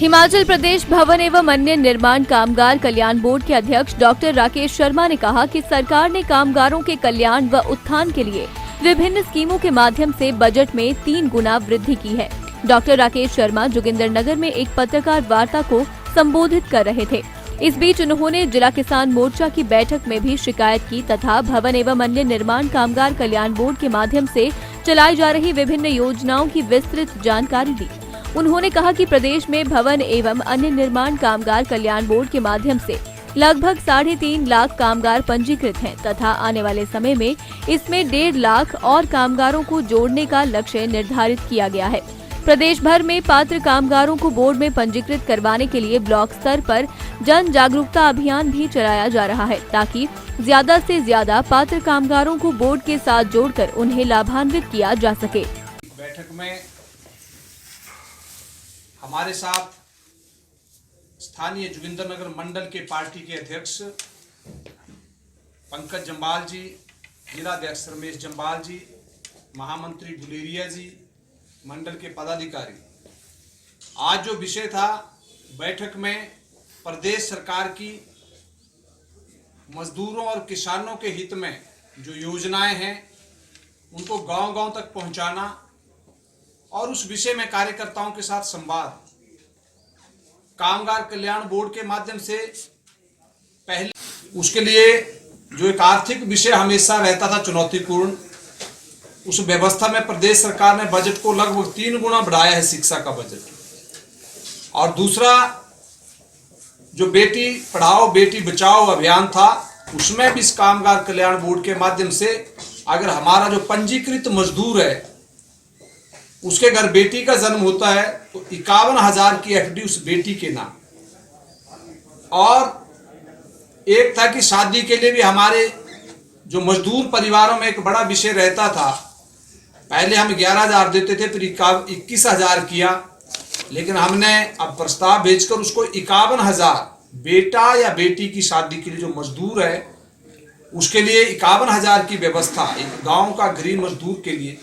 हिमाचल प्रदेश भवन एवं अन्य निर्माण कामगार कल्याण बोर्ड के अध्यक्ष डॉक्टर राकेश शर्मा ने कहा कि सरकार ने कामगारों के कल्याण व उत्थान के लिए विभिन्न स्कीमों के माध्यम से बजट में 3 गुना वृद्धि की है। डॉक्टर राकेश शर्मा जोगिंद्रनगर में एक पत्रकार वार्ता को संबोधित कर रहे थे। इस बीच उन्होंने जिला किसान मोर्चा की बैठक में भी शिकायत की तथा भवन एवं अन्य निर्माण कामगार कल्याण बोर्ड के माध्यम से चलाई जा रही विभिन्न योजनाओं की विस्तृत जानकारी दी। उन्होंने कहा कि प्रदेश में भवन एवं अन्य निर्माण कामगार कल्याण बोर्ड के माध्यम से लगभग 3.5 लाख कामगार पंजीकृत हैं तथा आने वाले समय में इसमें 1.5 लाख और कामगारों को जोड़ने का लक्ष्य निर्धारित किया गया है। प्रदेश भर में पात्र कामगारों को बोर्ड में पंजीकृत करवाने के लिए ब्लॉक स्तर पर जन जागरूकता अभियान भी चलाया जा रहा है ताकि ज्यादा से ज्यादा पात्र कामगारों को बोर्ड के साथ जोड़कर उन्हें लाभान्वित किया जा सके। बैठक में हमारे साथ स्थानीय जोगिंद्रनगर मंडल के पार्टी के अध्यक्ष पंकज जम्बाल जी, जिलाध्यक्ष रमेश जम्बाल जी, महामंत्री गुलेरिया जी, मंडल के पदाधिकारी। आज जो विषय था बैठक में प्रदेश सरकार की मजदूरों और किसानों के हित में जो योजनाएं हैं उनको गांव-गांव तक पहुंचाना और उस विषय में कार्यकर्ताओं के साथ संवाद। कामगार कल्याण बोर्ड के माध्यम से पहले उसके लिए जो एक आर्थिक विषय हमेशा रहता था चुनौतीपूर्ण, उस व्यवस्था में प्रदेश सरकार ने बजट को लगभग 3 गुना बढ़ाया है शिक्षा का बजट। और दूसरा जो बेटी पढ़ाओ बेटी बचाओ अभियान था उसमें भी इस कामगार कल्याण बोर्ड के माध्यम से अगर हमारा जो पंजीकृत मजदूर है उसके घर बेटी का जन्म होता है तो 51,000 की एफडी उस बेटी के नाम। और एक था कि शादी के लिए भी हमारे जो मजदूर परिवारों में एक बड़ा विषय रहता था, पहले हम 11,000 देते थे फिर 21,000 किया, लेकिन हमने अब प्रस्ताव भेजकर उसको 51,000 बेटा या बेटी की शादी के लिए जो मजदूर है उसके लिए 51,000 की व्यवस्था एक गांव का गरीब मजदूर के लिए।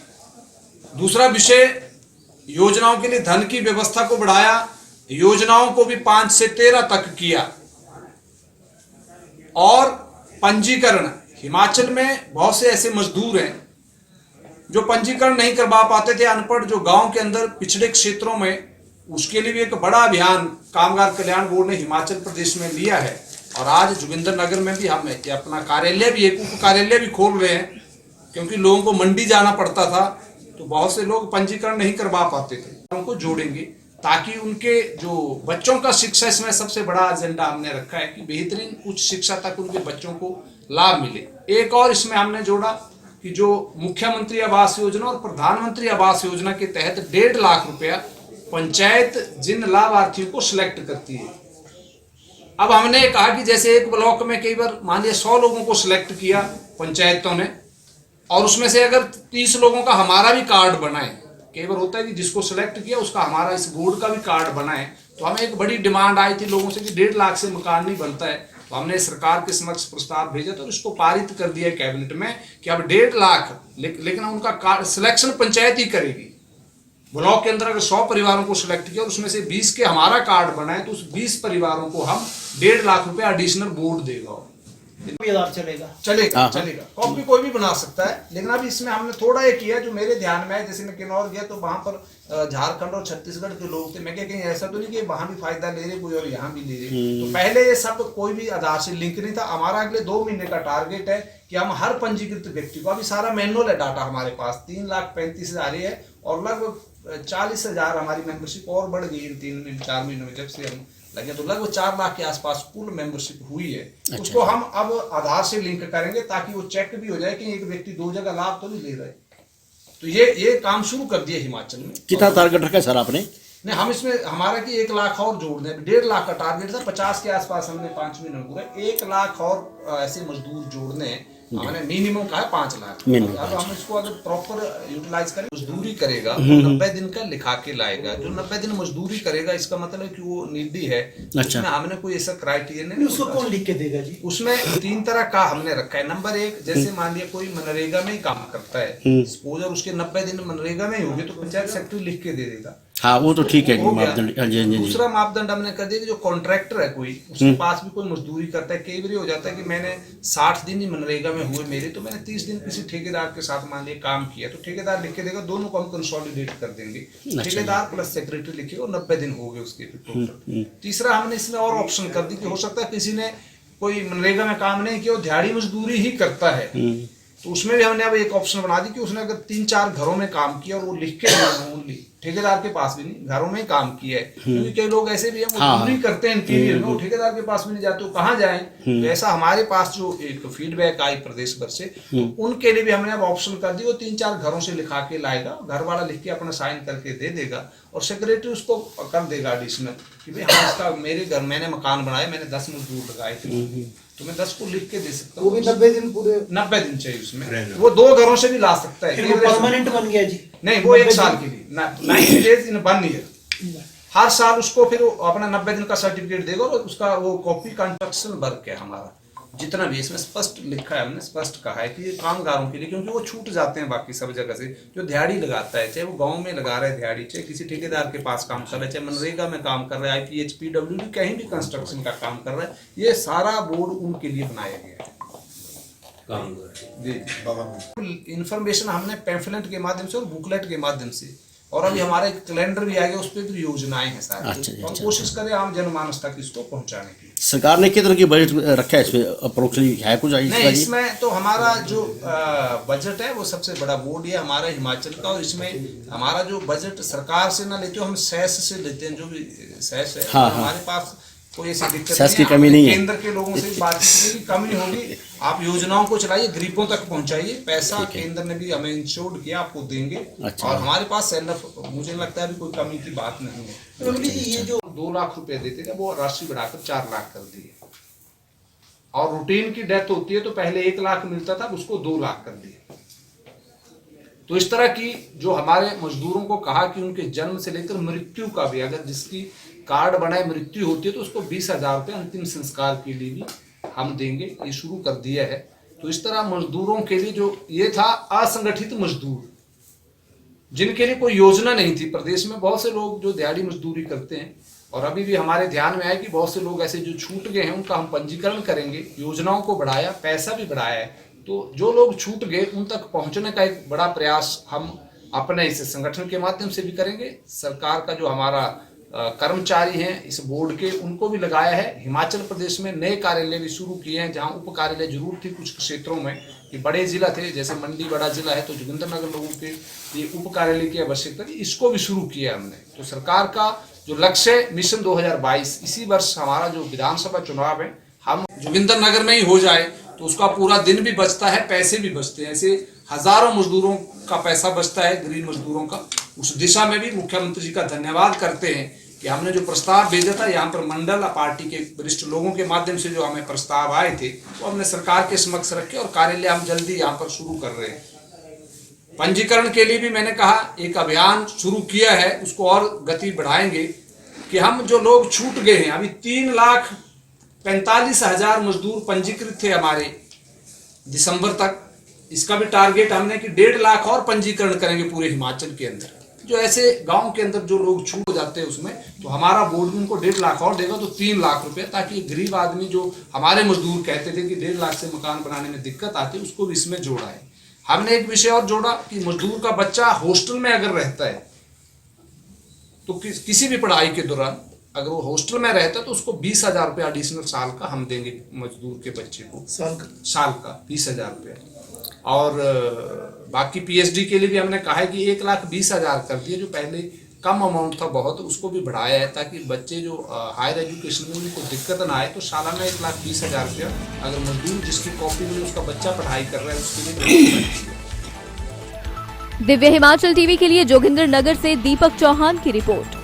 दूसरा विषय योजनाओं के लिए धन की व्यवस्था को बढ़ाया, योजनाओं को भी 5 से 13 तक किया। और पंजीकरण, हिमाचल में बहुत से ऐसे मजदूर हैं जो पंजीकरण नहीं करवा पाते थे, अनपढ़ जो गांव के अंदर पिछड़े क्षेत्रों में, उसके लिए भी एक बड़ा अभियान कामगार कल्याण बोर्ड ने हिमाचल प्रदेश में लिया है। और आज जोगिंद्रनगर में भी हम अपना कार्यालय भी एक उप कार्यालय भी खोल रहे हैं, क्योंकि लोगों को मंडी जाना पड़ता था तो बहुत से लोग पंजीकरण नहीं करवा पाते थे। उनको जोड़ेंगे ताकि उनके जो बच्चों का शिक्षा, इसमें सबसे बड़ा एजेंडा हमने रखा है कि बेहतरीन उच्च शिक्षा तक उनके बच्चों को लाभ मिले। एक और इसमें हमने जोड़ा कि जो मुख्यमंत्री आवास योजना और प्रधानमंत्री आवास योजना के तहत 1.5 लाख रुपया पंचायत जिन लाभार्थियों को सिलेक्ट करती है। अब हमने कहा कि जैसे एक ब्लॉक में कई बार मान लिया 100 लोगों को सिलेक्ट किया पंचायतों ने, और उसमें से अगर 30 लोगों का हमारा भी कार्ड बनाए, कई बार होता है कि जिसको सिलेक्ट किया उसका हमारा इस बोर्ड का भी कार्ड बनाए, तो हमें एक बड़ी डिमांड आई थी लोगों से कि 1.5 लाख से मकान नहीं बनता है। तो हमने सरकार के समक्ष प्रस्ताव भेजा तो उसको पारित कर दिया कैबिनेट में कि अब 1.5 लाख, लेकिन उनका कार्ड सिलेक्शन पंचायत ही करेगी। ब्लॉक के अंदर अगर 100 परिवारों को सिलेक्ट किया और उसमें से 20 के हमारा कार्ड बनाए तो उस 20 परिवारों को हम 1.5 लाख रुपए एडिशनल बोर्ड देगा। चलेगा कॉपी कोई भी बना सकता है, लेकिन अभी इसमें हमने थोड़ा ये किया जो मेरे ध्यान में है। जैसे मैं किन्नौर गया तो वहां पर झारखंड और छत्तीसगढ़ के लोग थे, मैं क्या कहीं ऐसा तो नहीं कि वहां भी फायदा ले रहे कोई और यहाँ भी ले रहे। तो पहले ये सब कोई भी आधार से लिंक नहीं था। हमारा अगले 2 महीने का टारगेट है कि हम हर पंजीकृत व्यक्ति को, अभी सारा मैनुअल है डाटा हमारे पास, 3,35,000 है और लगभग 40,000 हमारी मेंबरशिप और बढ़ गई इन 3-4 महीनों में जब से हम लगे, तो लगभग 4 लाख के आसपास कुल मेंबरशिप हुई है। अच्छा। उसको हम अब आधार से लिंक करेंगे ताकि वो चेक भी हो जाए कि एक व्यक्ति 2 जगह लाभ तो नहीं ले रहे। तो ये काम शुरू कर दिया हिमाचल में। कितना टारगेट रखा सर आपने? नहीं, हम इसमें हमारा कि 1 लाख और जोड़ दें। 1.5 लाख का टारगेट था, 50 के आसपास हमने 5 महीनों पूरा 1 लाख और ऐसे मजदूर जोड़ने। हमने मिनिमम कहा 5 लाख। अब हम इसको अगर प्रॉपर यूटिलाइज करें, मजदूरी करेगा 90 दिन का लिखा के लाएगा। जो 90 दिन मजदूरी करेगा इसका मतलब है कि वो नीडी है। अच्छा। उसमें हमने कोई ऐसा क्राइटेरिया नहीं। उसको कौन लिख के देगा जी? उसमें 3 तरह का हमने रखा है। नंबर 1, जैसे मान लिया कोई मनरेगा में ही काम करता है, सपोज उसके 90 दिन मनरेगा में ही होंगे तो पंचायत सेक्रेटरी लिख के दे देगा। हाँ वो तो ठीक है हो गया। मापदंड। हाँ जी हाँ जी हाँ जी। दूसरा मापदंड हमने कर दिया कि जो कॉन्ट्रैक्टर है कोई, उसके पास भी कोई मजदूरी करता है, कई बार हो जाता है कि मैंने 60 दिन ही मनरेगा में हुए मेरे, तो मैंने 30 दिन किसी ठेकेदार के साथ मान लिया काम किया, तो ठेकेदार लिख के देगा, दोनों को हम कंसोलिडेट कर देंगे, ठेकेदार प्लस सेक्रेटरी लिखेगा और 90 दिन हो गए उसके टोटल। तीसरा हमने इसमें और ऑप्शन कर दी कि हो सकता है किसी ने कोई मनरेगा में काम नहीं किया, वो दिहाड़ी मजदूरी ही करता है, तो उसमें भी हमने अब एक ऑप्शन बना दी कि उसने अगर 3-4 घरों में काम किया और वो लिख के ओनली ठेकेदार के पास भी नहीं, घरों में ही काम किया है, क्योंकि कई लोग ऐसे भी हैं मजदूरी करते हैं इंटीरियर में, वो ठेकेदार के पास भी नहीं जाते, वो कहाँ जाएं। तो ऐसा हमारे पास जो एक फीडबैक आई प्रदेश भर से, तो उनके लिए भी हमने अब ऑप्शन कर दी, वो 3-4 घरों से लिखा के लाएगा, घर वाला लिख के अपना साइन करके दे देगा और सेक्रेटरी उसको कर देगा एडिशनल कि भाई हाँ इसका मेरे घर मैंने मकान बनाया, मैंने 10 मजदूर लगाए थे, तो मैं 10 को लिख के दे सकता हूँ। वो भी 90 दिन पूरे 90 दिन चाहिए उसमें, वो 2 घरों से भी ला सकता है। फिर वो परमानेंट बन गया जी? नहीं, वो 1 साल के लिए 90 डेज इन 1 ईयर, हर साल उसको फिर अपना 90 दिन का सर्टिफिकेट देगा और उसका वो कॉपी कंस्ट्रक्शन वर्क है हमारा, जितना भी इसमें स्पष्ट लिखा है, हमने स्पष्ट कहा है कि ये कामगारों के लिए, क्योंकि वो छूट जाते हैं बाकी सब जगह से, जो दिहाड़ी लगाता है, चाहे वो गांव में लगा रहा है दिहाड़ी, चाहे किसी ठेकेदार के पास काम कर रहा है, चाहे मनरेगा में काम कर रहा है, IPH PWD कहीं भी कंस्ट्रक्शन का काम कर रहा है, ये सारा बोर्ड उनके लिए बनाया गया है। जी, इंफॉर्मेशन हमने पैम्फलेट के माध्यम से और बुकलेट के माध्यम से, और अभी हमारा एक कैलेंडर भी आ गया, उस पर भी योजनाएं हैं सारी, अच्छा, तो हम कोशिश करें आम जनमानस तक इसको पहुंचाने की। सरकार ने किस तरह की बजट रखा है इसमें, अप्रोक्सीमेटली है कुछ नहीं, इसमें तो हमारा जो बजट है वो सबसे बड़ा बोर्ड है हमारा हिमाचल का, और इसमें हमारा जो बजट सरकार से ना लेते हो, हम सेस से लेते हैं, जो भी सेस है। हाँ, तो हमारे पास कोई ऐसी दिक्कत सेस की नहीं है, कमी नहीं है। केंद्र के लोगों से बातचीत की कमी होगी, आप योजनाओं को चलाइए, गरीबों तक पहुंचाइए, पैसा केंद्र ने भी हमें इंश्योर्ड किया, आपको देंगे। अच्छा। और हमारे पास मुझे लगता है अभी कोई कमी की बात नहीं है। ये जो 2 लाख रुपए देते थे वो राशि बढ़ाकर 4 लाख कर दी है, और रूटीन की डेथ होती है तो पहले 1 लाख मिलता था, उसको 2 लाख कर दिया। तो इस तरह की जो हमारे मजदूरों को कहा कि उनके जन्म से लेकर मृत्यु का भी, अगर जिसकी कार्ड बनाए मृत्यु होती है तो उसको 20,000 रुपये अंतिम संस्कार के लिए भी हम देंगे, ये शुरू कर दिया है। तो इस तरह मजदूरों के लिए जो ये था असंगठित मजदूर, जिनके लिए कोई योजना नहीं थी, प्रदेश में बहुत से लोग जो दिहाड़ी मजदूरी करते हैं, और अभी भी हमारे ध्यान में आया कि बहुत से लोग ऐसे जो छूट गए हैं उनका हम पंजीकरण करेंगे, योजनाओं को बढ़ाया, पैसा भी बढ़ाया है, तो जो लोग छूट गए उन तक पहुंचने का एक बड़ा प्रयास हम अपने इस संगठन के माध्यम से भी करेंगे। सरकार का जो हमारा कर्मचारी हैं इस बोर्ड के, उनको भी लगाया है। हिमाचल प्रदेश में नए कार्यालय भी शुरू किए हैं, जहां उप कार्यालय जरूर थी कुछ क्षेत्रों में, कि बड़े जिला थे, जैसे मंडी बड़ा जिला है तो जोगिंद्रनगर लोगों के ये उप कार्यालय की आवश्यकता थी, इसको भी शुरू किया हमने। तो सरकार का जो लक्ष्य है मिशन 2022, इसी वर्ष हमारा जो विधानसभा चुनाव है हम जोगिंद्रनगर में ही हो जाए तो उसका पूरा दिन भी बचता है, पैसे भी बचते हैं, ऐसे हजारों मजदूरों का पैसा बचता है, गरीब मजदूरों का। उस दिशा में भी मुख्यमंत्री जी का धन्यवाद करते हैं कि हमने जो प्रस्ताव भेजा था यहाँ पर मंडल पार्टी के वरिष्ठ लोगों के माध्यम से जो हमें प्रस्ताव आए थे वो हमने सरकार के समक्ष रखे, और कार्यालय हम जल्दी यहाँ पर शुरू कर रहे हैं। पंजीकरण के लिए भी मैंने कहा एक अभियान शुरू किया है, उसको और गति बढ़ाएंगे कि हम जो लोग छूट गए हैं, अभी 3,45,000 मजदूर पंजीकृत थे हमारे दिसंबर तक, इसका भी टारगेट हमने कि 1.5 लाख और पंजीकरण करेंगे पूरे हिमाचल के अंदर। जो ऐसे गांव के अंदर जो लोग छूट जाते हैं उसमें, तो हमारा बोर्ड भी उनको 1.5 लाख और देगा, तो 3 लाख रुपए, ताकि गरीब आदमी जो हमारे मजदूर कहते थे कि 1.5 लाख से मकान बनाने में दिक्कत आती है, उसको भी इसमें जोड़ा है। हमने एक विषय और जोड़ा कि मजदूर का बच्चा हॉस्टल में अगर रहता है तो किसी भी पढ़ाई के दौरान अगर वो हॉस्टल में रहता है तो उसको 20,000 रुपये एडिशनल साल का हम देंगे मजदूर के बच्चे को, साल का 20,000 रुपये। और बाकी PhD के लिए भी हमने कहा है कि 1,20,000 कर दिए, जो पहले कम अमाउंट था बहुत, उसको भी बढ़ाया है ताकि बच्चे जो हायर एजुकेशन में उनको दिक्कत ना आए। तो सालाना 1,20,000 रुपया अगर मजदूर जिसकी कॉपी में उसका बच्चा पढ़ाई कर रहा है उसके लिए। दिव्य हिमाचल टीवी के लिए जोगिंद्रनगर से दीपक चौहान की रिपोर्ट।